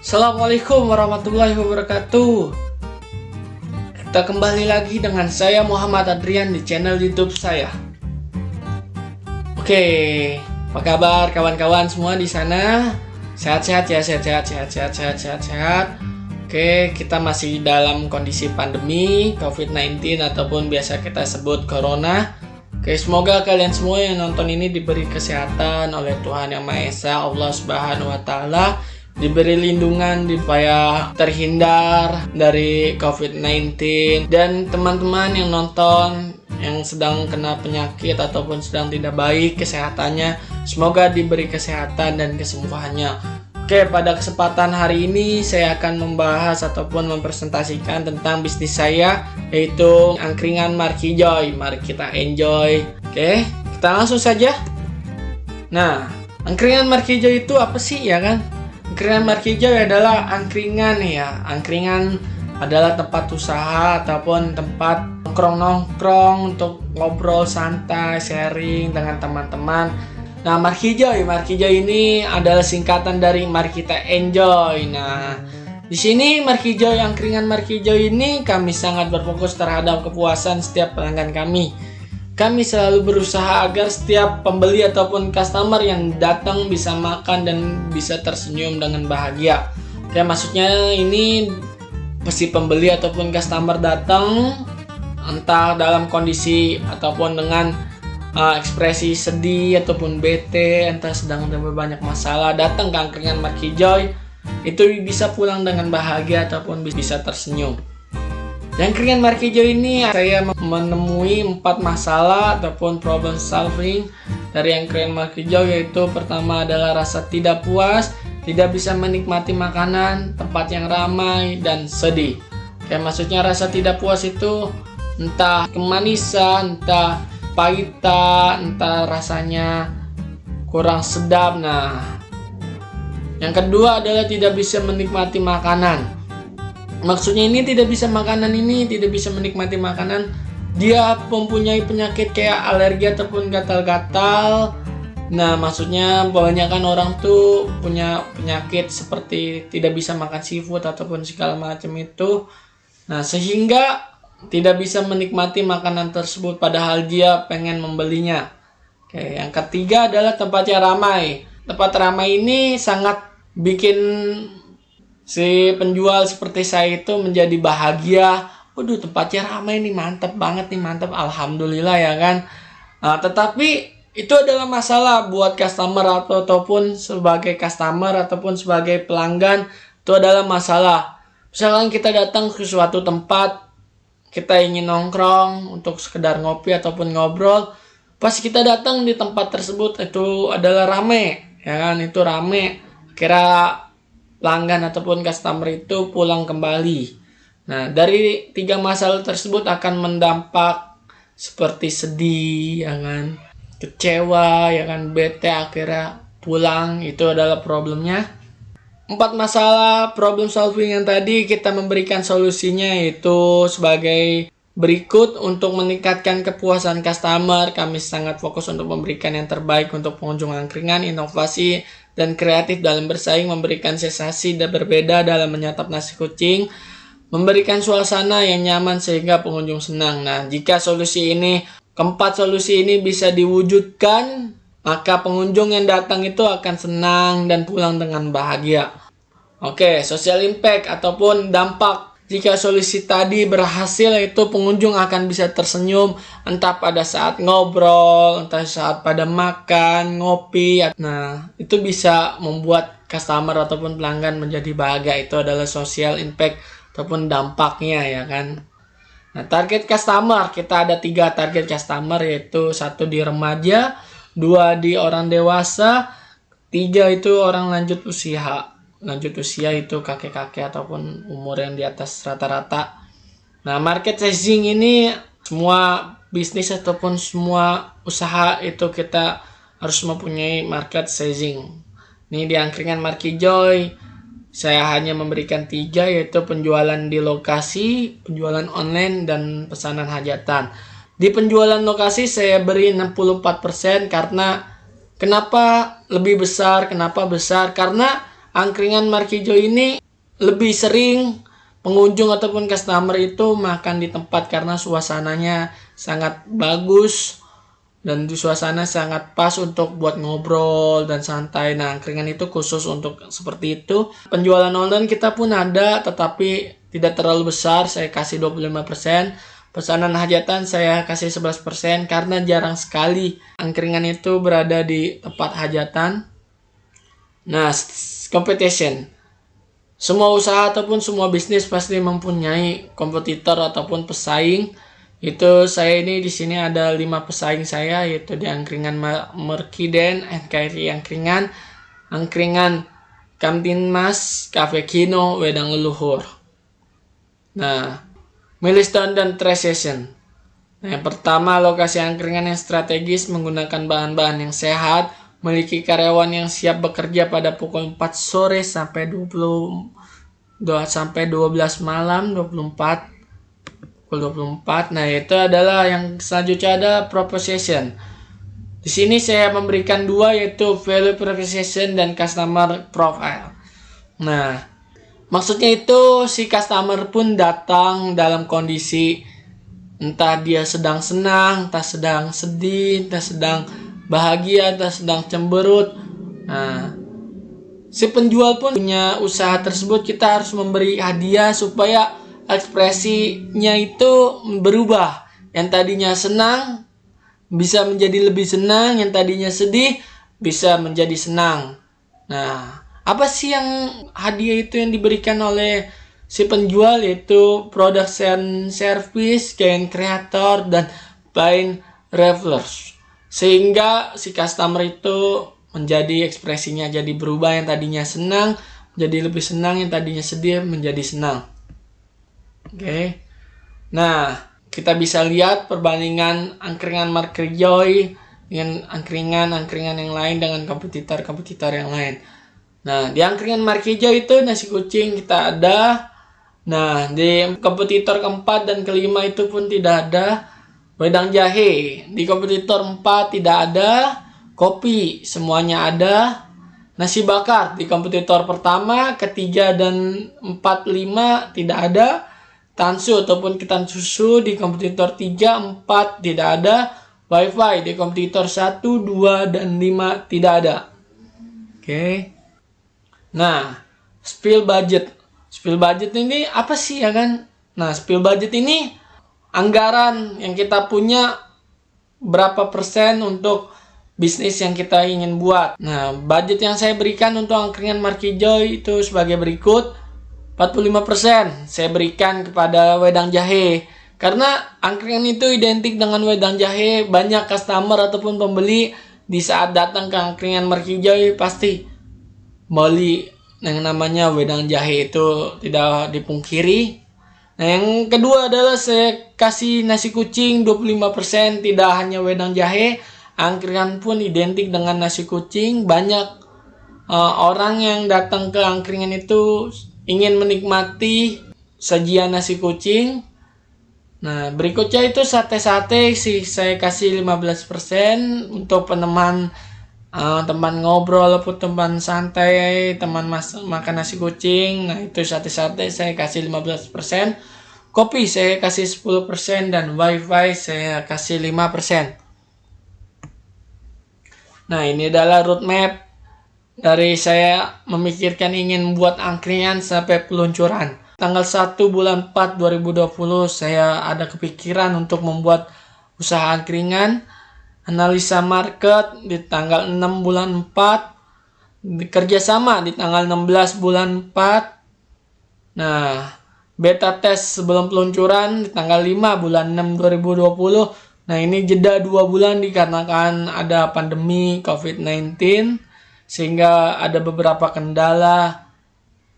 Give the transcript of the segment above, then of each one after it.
Assalamualaikum warahmatullahi wabarakatuh. Kita kembali lagi dengan saya Muhammad Adrian di channel YouTube saya. Oke, apa kabar kawan-kawan semua di sana? Sehat-sehat ya, sehat. Oke, kita masih dalam kondisi pandemi COVID-19 ataupun biasa kita sebut Corona. Oke, semoga kalian semua yang nonton ini diberi kesehatan oleh Tuhan Yang Maha Esa, Allah Subhanahu wa Ta'ala, diberi lindungan supaya terhindar dari COVID-19, dan teman-teman yang nonton yang sedang kena penyakit ataupun sedang tidak baik kesehatannya, semoga diberi kesehatan dan kesembuhannya. Oke, pada kesempatan hari ini saya akan membahas ataupun mempresentasikan tentang bisnis saya, yaitu angkringan Markijoy. Mari kita enjoy. Oke, kita langsung saja. Nah, angkringan Markijoy itu apa sih, ya kan? Angkringan Markijoy adalah angkringan ya. Angkringan adalah tempat usaha ataupun tempat nongkrong-nongkrong untuk ngobrol santai, sharing dengan teman-teman. Nah, Markijoy ini adalah singkatan dari Mari Kita Enjoy. Nah, di sini angkringan Markijoy ini kami sangat berfokus terhadap kepuasan setiap pelanggan kami. Kami selalu berusaha agar setiap pembeli ataupun customer yang datang bisa makan dan bisa tersenyum dengan bahagia. Oke, maksudnya ini si pembeli ataupun customer datang entah dalam kondisi ataupun dengan ekspresi sedih ataupun bete, entah sedang ada banyak masalah, datang ke angkringan Markijoy itu bisa pulang dengan bahagia ataupun bisa tersenyum. Di angkringan Markijoy ini saya menemui 4 masalah ataupun problem solving dari angkringan Markijoy, yaitu pertama adalah rasa tidak puas, tidak bisa menikmati makanan, tempat yang ramai, dan sedih. Kayak maksudnya rasa tidak puas itu entah kemanisan, entah pahita, entah rasanya kurang sedap. Nah, yang kedua adalah tidak bisa menikmati makanan. Maksudnya ini tidak bisa menikmati makanan. Dia mempunyai penyakit kayak alergi ataupun gatal-gatal. Nah, maksudnya kebanyakan orang tuh punya penyakit seperti tidak bisa makan seafood ataupun segala macam itu. Nah, sehingga tidak bisa menikmati makanan tersebut padahal dia pengen membelinya. Oke, yang ketiga adalah tempatnya ramai. Tempat ramai ini sangat bikin si penjual seperti saya itu menjadi bahagia. Waduh, tempatnya ramai nih, mantap banget nih, mantap, alhamdulillah ya kan. Nah, tetapi itu adalah masalah buat customer ataupun sebagai customer ataupun sebagai pelanggan, itu adalah masalah. Misalkan kita datang ke suatu tempat, kita ingin nongkrong untuk sekedar ngopi ataupun ngobrol, pas kita datang di tempat tersebut itu adalah rame, ya kan, itu rame, kira pelanggan ataupun customer itu pulang kembali. Nah, dari 3 masalah tersebut akan mendampak seperti sedih, ya kan, kecewa, ya kan, bete, akhirnya pulang. Itu adalah problemnya. 4 masalah problem solving yang tadi kita memberikan solusinya, yaitu sebagai berikut. Untuk meningkatkan kepuasan customer, kami sangat fokus untuk memberikan yang terbaik untuk pengunjung angkringan, inovasi dan kreatif dalam bersaing, memberikan sensasi dan berbeda dalam menyantap nasi kucing, memberikan suasana yang nyaman sehingga pengunjung senang. Nah, jika keempat solusi ini bisa diwujudkan, maka pengunjung yang datang itu akan senang dan pulang dengan bahagia. Oke, social impact ataupun dampak. Jika solusi tadi berhasil, itu pengunjung akan bisa tersenyum entah pada saat ngobrol, entah saat pada makan, ngopi. Nah, itu bisa membuat customer ataupun pelanggan menjadi bahagia. Itu adalah social impact ataupun dampaknya, ya kan. Nah, target customer, kita ada 3 target customer, yaitu 1 di remaja, 2 di orang dewasa, 3 itu orang lanjut usia itu kakek-kakek ataupun umur yang di atas rata-rata. Nah, market sizing ini semua bisnis ataupun semua usaha itu kita harus mempunyai market sizing. Ini di angkringan Markijoy saya hanya memberikan 3, yaitu penjualan di lokasi, penjualan online, dan pesanan hajatan. Di penjualan lokasi saya beri 64% karena kenapa lebih besar? Kenapa besar? Karena angkringan Markijo ini lebih sering pengunjung ataupun customer itu makan di tempat karena suasananya sangat bagus dan di suasana sangat pas untuk buat ngobrol dan santai. Nah, angkringan itu khusus untuk seperti itu. Penjualan online kita pun ada, tetapi tidak terlalu besar. Saya kasih 25%. Pesanan hajatan saya kasih 11% karena jarang sekali angkringan itu berada di tempat hajatan. Nah, competition. Semua usaha ataupun semua bisnis pasti mempunyai kompetitor ataupun pesaing. Itu saya ini di sini ada 5 pesaing saya, yaitu di angkringan Merkiden, NKRI angkringan Kantin Mas, Cafe Kino, Wedang Leluhur. Nah, milestone dan transition. Nah, yang pertama, lokasi angkringan yang strategis menggunakan bahan-bahan yang sehat, memiliki karyawan yang siap bekerja pada pukul 4 sore sampai 12 malam, pukul 24. Nah, itu adalah yang selanjutnya ada proposition. Di sini saya memberikan 2, yaitu value proposition dan customer profile. Nah, maksudnya itu si customer pun datang dalam kondisi entah dia sedang senang, entah sedang sedih, entah sedang bahagia, entah sedang cemberut. Nah, si penjual pun punya usaha tersebut, kita harus memberi hadiah supaya ekspresinya itu berubah. Yang tadinya senang bisa menjadi lebih senang, yang tadinya sedih bisa menjadi senang. Nah, apa sih yang hadiah itu yang diberikan oleh si penjual, yaitu product and service, gain creator, dan buy revelers. Sehingga si customer itu menjadi ekspresinya jadi berubah, yang tadinya senang menjadi lebih senang, yang tadinya sedih menjadi senang. Oke. Nah, kita bisa lihat perbandingan angkringan Markijo dengan angkringan yang lain dengan kompetitor yang lain. Nah, di angkringan Markijo itu nasi kucing kita ada. Nah, di kompetitor keempat dan kelima itu pun tidak ada. Wedang jahe di kompetitor 4 tidak ada. Kopi semuanya ada. Nasi bakar di kompetitor pertama, ketiga, dan 4, 5 tidak ada. Tansu ataupun ketan susu di kompetitor 3, 4 tidak ada. Wifi di kompetitor 1, 2, dan 5 tidak ada. Oke. Nah, spill budget. Spill budget ini apa sih ya kan? Nah, spill budget ini anggaran yang kita punya berapa persen untuk bisnis yang kita ingin buat. Nah, budget yang saya berikan untuk angkringan Markijo itu sebagai berikut. 45% saya berikan kepada wedang jahe. Karena angkringan itu identik dengan wedang jahe. Banyak customer ataupun pembeli di saat datang ke angkringan Markijo pasti beli yang namanya wedang jahe, itu tidak dipungkiri. Nah, yang kedua adalah saya kasih nasi kucing 25%, tidak hanya wedang jahe, angkringan pun identik dengan nasi kucing. Banyak orang yang datang ke angkringan itu ingin menikmati sajian nasi kucing. Nah, berikutnya itu sate-sate sih saya kasih 15% untuk peneman, teman ngobrol ataupun teman santai, teman makan nasi kucing. Nah, itu sate-sate saya kasih 15%. Kopi saya kasih 10% dan wifi saya kasih 5%. Nah, ini adalah roadmap dari saya memikirkan ingin membuat angkringan sampai peluncuran. Tanggal 1 bulan 4 2020 saya ada kepikiran untuk membuat usaha angkringan. Analisa market di tanggal 6 bulan 4. Kerjasama di tanggal 16 bulan 4. Nah, beta test sebelum peluncuran di tanggal 5 bulan 6 2020. Nah, ini jeda 2 bulan dikarenakan ada pandemi COVID-19. Sehingga ada beberapa kendala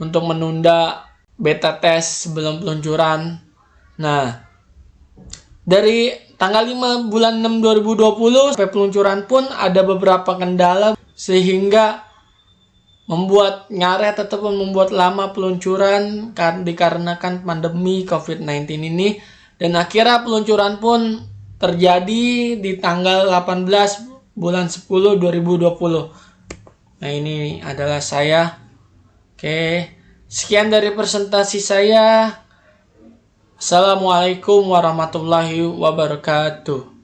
untuk menunda beta test sebelum peluncuran. Nah, dari tanggal 5 bulan 6 2020 sampai peluncuran pun ada beberapa kendala sehingga membuat ngaret ataupun membuat lama peluncuran dikarenakan pandemi COVID-19 ini. Dan akhirnya peluncuran pun terjadi di tanggal 18 bulan 10 2020. Nah, ini adalah saya Oke, sekian dari presentasi saya. Assalamualaikum warahmatullahi wabarakatuh.